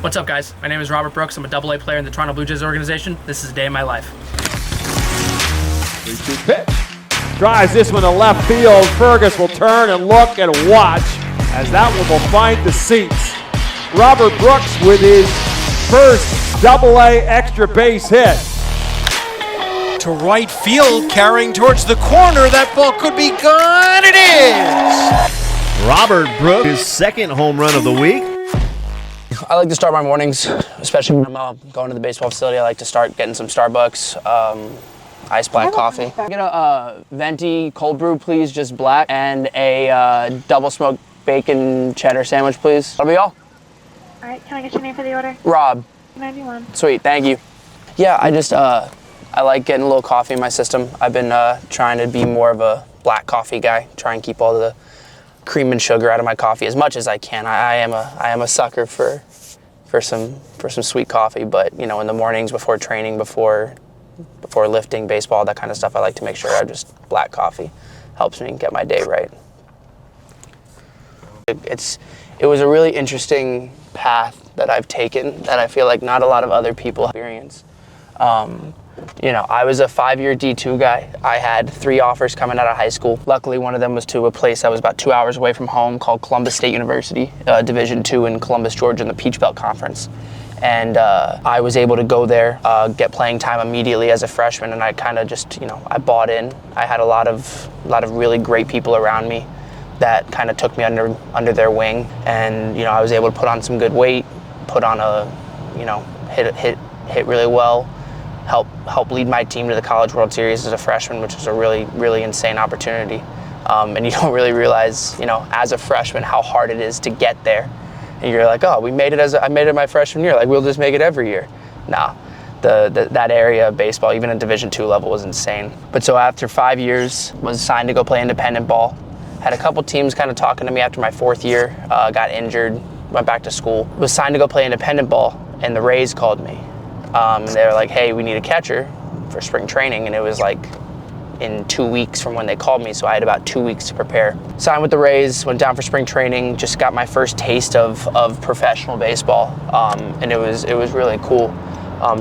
What's up, guys? My name is Robert Brooks. I'm a AA player in the Toronto Blue Jays organization. This is a day in my life. 3-2 pitch. Drives this one to left field. Fergus will turn and look and watch as that one will find the seats. Robert Brooks with his first AA extra base hit. To right field, carrying towards the corner. That ball could be gone. It is! Robert Brooks, his second home run of the week. I like to start my mornings, especially when I'm going to the baseball facility. I like to start getting some Starbucks, iced black coffee. Get a venti cold brew, please, just black, and a double smoked bacon cheddar sandwich, please. That'll be all. All right, can I get your name for the order? Rob. 91. Sweet, thank you. Yeah, I like getting a little coffee in my system. I've been trying to be more of a black coffee guy, try and keep all the cream and sugar out of my coffee as much as I can. I am a sucker for some sweet coffee, but you know, in the mornings before training, before lifting, baseball, that kind of stuff, I like to make sure I just black coffee helps me get my day right. It was a really interesting path that I've taken that I feel like not a lot of other people experience. You know, I was a 5-year D2 guy. I had 3 offers coming out of high school. Luckily, one of them was to a place that was about 2 hours away from home called Columbus State University, Division II in Columbus, Georgia, in the Peach Belt Conference. And I was able to go there, get playing time immediately as a freshman, and I kind of just, you know, I bought in. I had a lot of really great people around me that kind of took me under their wing, and you know, I was able to put on some good weight, put on a, you know, hit really well. Help lead my team to the College World Series as a freshman, which was a really insane opportunity. And you don't really realize, you know, as a freshman how hard it is to get there. And you're like, oh, I made it my freshman year. Like, we'll just make it every year. Nah, that area of baseball, even at Division II level, was insane. But so after 5 years, was signed to go play independent ball. Had a couple teams kind of talking to me after my 4th year. Got injured, went back to school. Was signed to go play independent ball, and the Rays called me. And they were like, hey, we need a catcher for spring training. And it was like in 2 weeks from when they called me, so I had about 2 weeks to prepare. Signed with the Rays, went down for spring training, just got my first taste of professional baseball. And it was really cool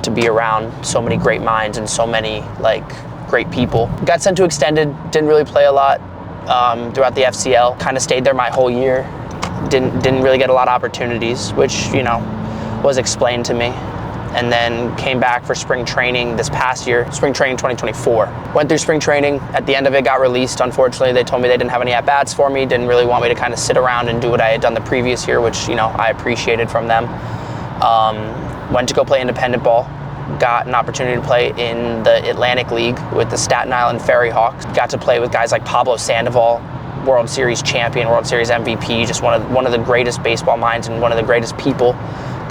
to be around so many great minds and so many like great people. Got sent to extended, didn't really play a lot throughout the FCL. Kind of stayed there my whole year. Didn't really get a lot of opportunities, which, you know, was explained to me. And then came back for spring training this past year, spring training 2024. Went through spring training, at the end of it got released. Unfortunately, they told me they didn't have any at-bats for me, didn't really want me to kind of sit around and do what I had done the previous year, which, you know, I appreciated from them. Went to go play independent ball, got an opportunity to play in the Atlantic League with the Staten Island Ferry Hawks. Got to play with guys like Pablo Sandoval, World Series champion, World Series MVP, just one of the greatest baseball minds and one of the greatest people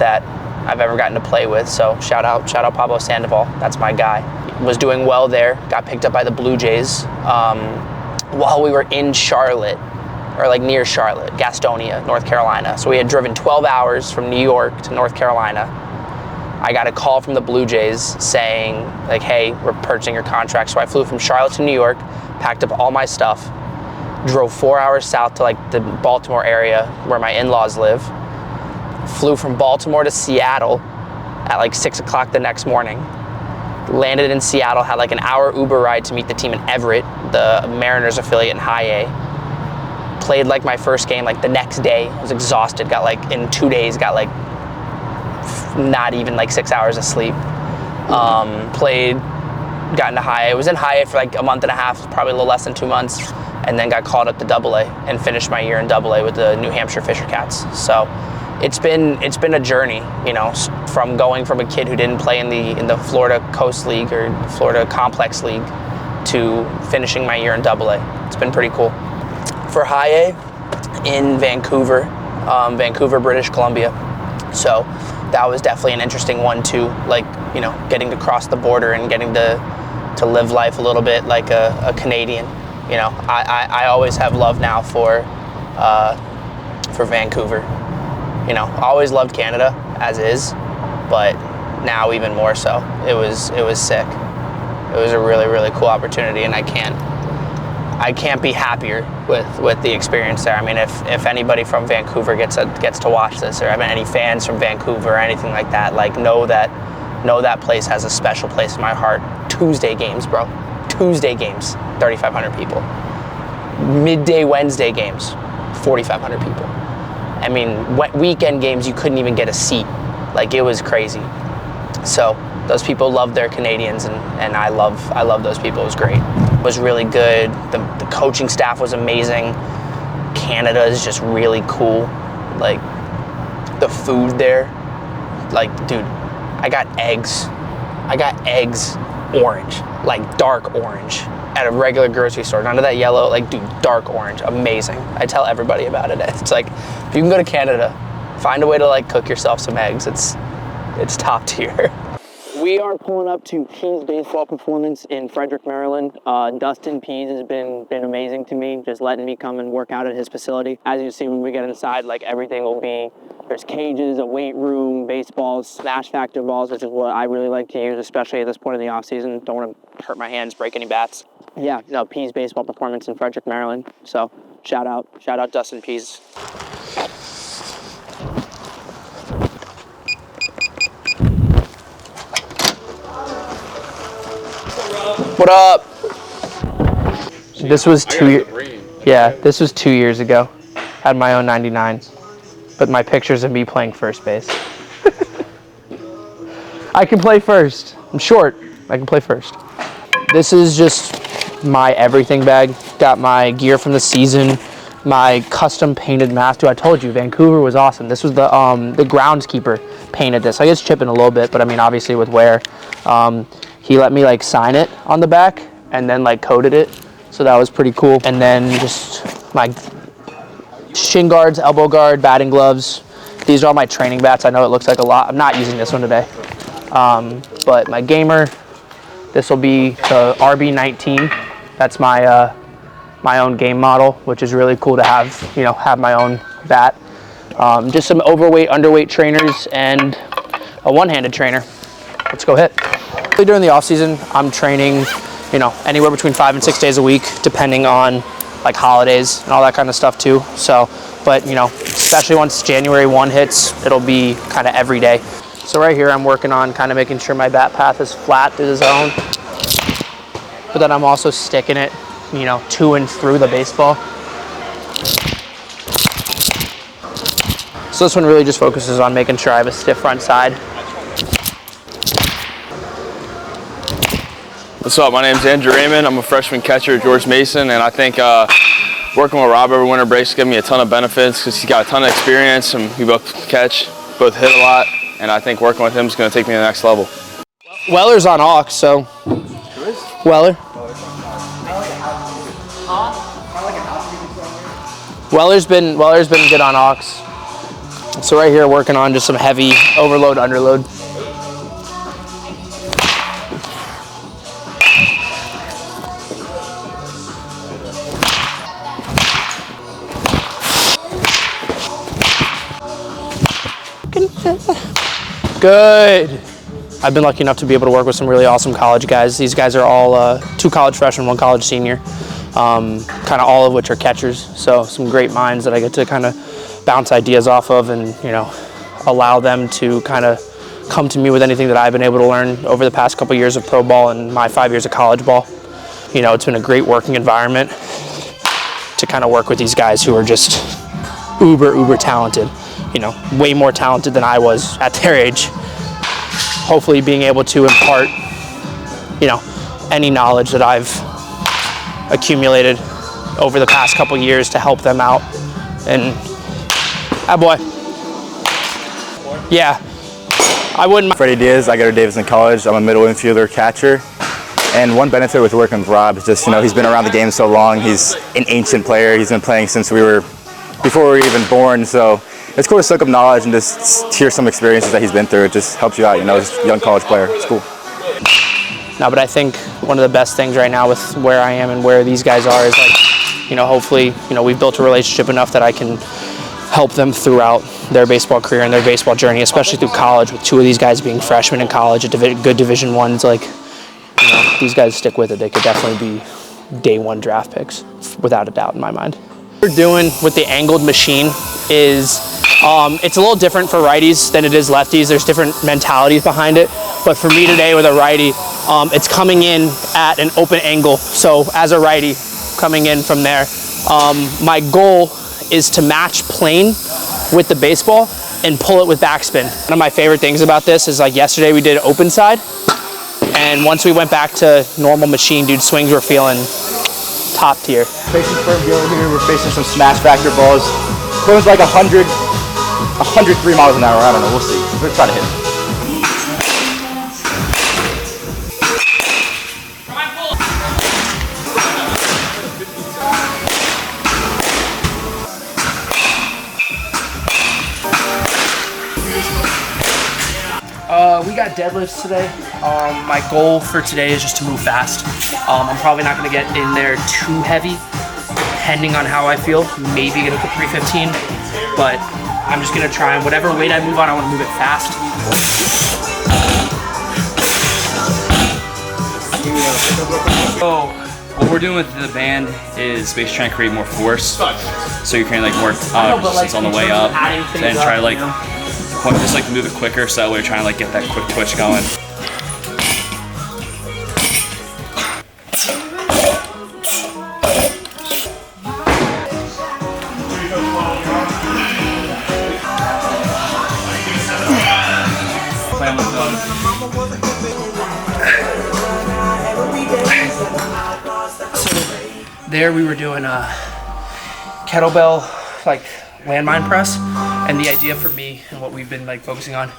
that I've ever gotten to play with. So shout out Pablo Sandoval, that's my guy. Was doing well there, got picked up by the Blue Jays while we were in Charlotte, or like near Charlotte, Gastonia, North Carolina. So we had driven 12 hours from New York to North Carolina. I got a call from the Blue Jays saying like, hey, we're purchasing your contract. So I flew from Charlotte to New York, packed up all my stuff, drove 4 hours south to like the Baltimore area where my in-laws live. Flew from Baltimore to Seattle at like 6 o'clock the next morning. Landed in Seattle, had like an hour Uber ride to meet the team in Everett, the Mariners affiliate in High A. Played like my first game like the next day. Was exhausted, got like in 2 days, got like not even like 6 hours of sleep. Played, got into High A. Was in High A for like a month and a half, probably a little less than 2 months. And then got called up to AA and finished my year in AA with the New Hampshire Fisher Cats. So it's been a journey, you know, from going from a kid who didn't play in the Florida Coast League or Florida Complex League to finishing my year in AA. It's been pretty cool. For High A in Vancouver, British Columbia. So that was definitely an interesting one too, like, you know, getting to cross the border and getting to live life a little bit like a Canadian. You know, I always have love now for Vancouver. You know, always loved Canada as is, but now even more so. It was sick. It was a really cool opportunity, and I I can't be happier with the experience there. I mean, if anybody from Vancouver gets to watch this, or I mean, any fans from Vancouver or anything like that, like know that place has a special place in my heart. Tuesday games, bro. Tuesday games, 3,500 people. Midday Wednesday games, 4,500 people. I mean, weekend games, you couldn't even get a seat. Like, it was crazy. So those people love their Canadians, and I love those people. It was great. It was really good. The coaching staff was amazing. Canada is just really cool. Like, the food there, like, dude, I got eggs orange, like dark orange, at a regular grocery store. None of that yellow, like, dude, dark orange, amazing. I tell everybody about it. It's like, if you can go to Canada, find a way to like cook yourself some eggs. It's top tier. We are pulling up to Pease Baseball Performance in Frederick, Maryland. Dustin Pease has been amazing to me, just letting me come and work out at his facility. As you see when we get inside, like, everything will be, there's cages, a weight room, baseballs, smash factor balls, which is what I really like to use, especially at this point in the off season. Don't want to hurt my hands, break any bats. Yeah, no, Pease Baseball Performance in Frederick, Maryland. So shout out Dustin Pease. What up? This was 2 years. Yeah, this was 2 years ago. Had my own 99, but my pictures of me playing first base. I can play first. I'm short. I can play first. This is just my everything bag. Got my gear from the season, my custom painted mask. Dude, I told you, Vancouver was awesome. This was the groundskeeper painted this. I guess chipping a little bit, but I mean, obviously with wear. He let me like sign it on the back and then like coated it. So that was pretty cool. And then just my shin guards, elbow guard, batting gloves. These are all my training bats. I know it looks like a lot. I'm not using this one today. But my gamer, this will be the RB19. That's my my own game model, which is really cool to have, you know, have my own bat. Just some overweight, underweight trainers and a one-handed trainer. Let's go hit. During the off season, I'm training, you know, anywhere between 5 and 6 days a week, depending on like holidays and all that kind of stuff too. So, but you know, especially once January 1 hits, it'll be kind of every day. So right here, I'm working on kind of making sure my bat path is flat through the zone, but then I'm also sticking it, you know, to and through the baseball. So this one really just focuses on making sure I have a stiff front side. What's up? My name's Andrew Raymond. I'm a freshman catcher at George Mason, and I think working with Rob over winter breaks given me a ton of benefits because he's got a ton of experience, and we both catch, both hit a lot, and I think working with him is going to take me to the next level. Weller's on aux, so Weller. Weller's been good on aux. So right here, working on just some heavy overload, underload. Good. I've been lucky enough to be able to work with some really awesome college guys. These guys are all 2 college freshmen, 1 college senior, kind of all of which are catchers. So some great minds that I get to kind of bounce ideas off of and, you know, allow them to kind of come to me with anything that I've been able to learn over the past couple years of pro ball and my 5 years of college ball. You know, it's been a great working environment to kind of work with these guys who are just uber talented. You know, way more talented than I was at their age. Hopefully being able to impart, you know, any knowledge that I've accumulated over the past couple years to help them out. And, boy. Yeah, I wouldn't. Freddie Diaz, I go to Davidson College. I'm a middle infielder catcher. And one benefit with working with Rob is just, you know, he's been around the game so long. He's an ancient player. He's been playing since before we were even born. So it's cool to soak up knowledge and just hear some experiences that he's been through. It just helps you out, you know, as a young college player. It's cool. No, but I think one of the best things right now with where I am and where these guys are is, like, you know, hopefully, you know, we've built a relationship enough that I can help them throughout their baseball career and their baseball journey, especially through college, with 2 of these guys being freshmen in college at good Division I's. Like, you know, these guys stick with it. They could definitely be day 1 draft picks, without a doubt in my mind. What we're doing with the angled machine is, it's a little different for righties than it is lefties. There's different mentalities behind it. But for me today with a righty, it's coming in at an open angle. So as a righty, coming in from there, my goal is to match plane with the baseball and pull it with backspin. One of my favorite things about this is, like, yesterday we did open side, and once we went back to normal machine, dude, swings were feeling top tier. Facing firm dealer here, we're facing some smash factor balls. Close like 103 miles an hour, I don't know, we'll see. We'll try to hit it. We got deadlifts today. My goal for today is just to move fast. I'm probably not going to get in there too heavy, depending on how I feel. Maybe get up to 315, but I'm just going to try, and whatever weight I move on, I want to move it fast. So what we're doing with the band is basically trying to create more force, so you're creating like more resistance on the way up, and try to like just like move it quicker, so that way you're trying to like get that quick twitch going. So there we were doing a kettlebell, like, landmine press, and the idea for me and what we've been like focusing on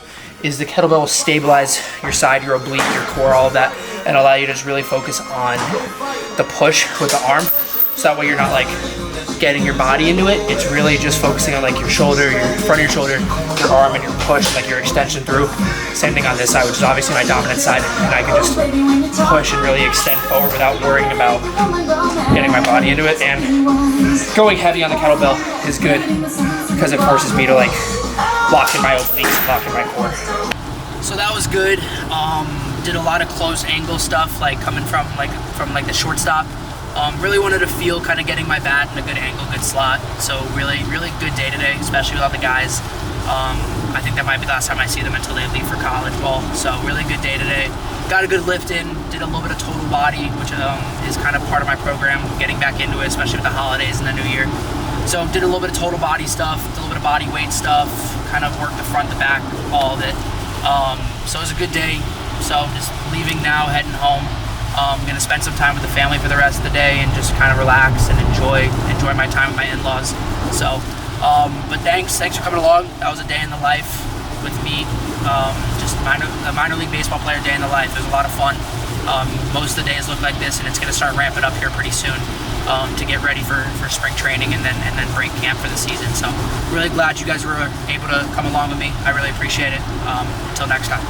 is the kettlebell will stabilize your side, your oblique, your core, all of that, and allow you to just really focus on the push with the arm, so that way you're not like getting your body into it. It's really just focusing on like your shoulder, your front of your shoulder, your arm, and your push, like your extension through. Same thing on this side, which is obviously my dominant side, and I can just push and really extend forward without worrying about getting my body into it. And going heavy on the kettlebell is good because it forces me to like lock in my obliques, lock in my core. So that was good. Did a lot of close angle stuff, like coming from the shortstop. Really wanted to feel kind of getting my bat in a good angle, good slot. So really good day today, especially with all the guys. I think that might be the last time I see them until they leave for college ball. So really good day today. Got a good lift in, did a little bit of total body, which is kind of part of my program, getting back into it, especially with the holidays and the new year. So did a little bit of total body stuff, did a little bit of body weight stuff, kind of worked the front, the back, all of it. So it was a good day. So just leaving now, heading home. I'm gonna spend some time with the family for the rest of the day and just kind of relax and enjoy my time with my in-laws. So, but thanks for coming along. That was a day in the life with me. Just a minor league baseball player day in the life. It was a lot of fun. Most of the days look like this, and it's gonna start ramping up here pretty soon to get ready for spring training and then break camp for the season. So really glad you guys were able to come along with me. I really appreciate it. Until next time.